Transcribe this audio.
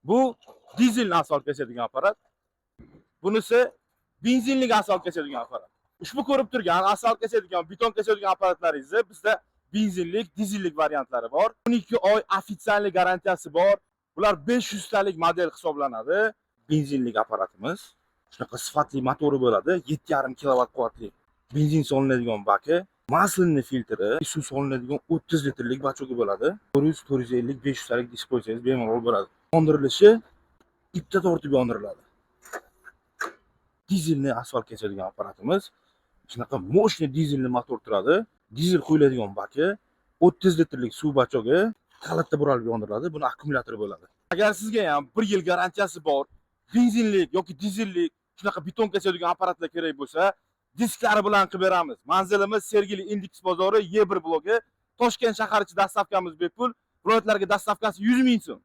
Bu dizelli asfalt kesadigan apparat. Bunisi benzinli asfalt kesadigan apparat. Ushbu ko'rib turgan asfalt kesadigan, beton kesadigan apparatlaringizni bizda benzinlik, dizellik variantlari bor. 12 oy ofitsiallik garantiyasi bor. Bular 500 talik model hisoblanadi. Benzinlik apparatimiz. Shunaqa sifatli motori bo'ladi. 7,5 kilovat quvvatli benzin solinadigan baki, maslinni filtri, suv solinadigan 30 litrlik bachogi bo'ladi. 400, 450, 500 talik disk qo'ysangiz bemalol bo'ladi. Yondirilishi ipda tortib yondiriladi. Dizelli asfalt kesadigan apparatimiz. Shunaqa moshni dizelli motor turadi. Dizel quyiladigan baki, 30 litrlik suv bachogi qalatda buralib yondiriladi. Buni akkumulyatori bo'ladi. Agar sizga ham 1 yil garantiyasi bor, benzinlik yoki dizellik shunaqa beton kesadigan apparatlar kerak bo'lsa, disklari bilan qilib beramiz. Manzilimiz Sergeli Index bozori, Y1 blogi. Toshkent shahar ichi dastavkamiz bepul. Viloyatlarga dastavkasi 100 ming so'm.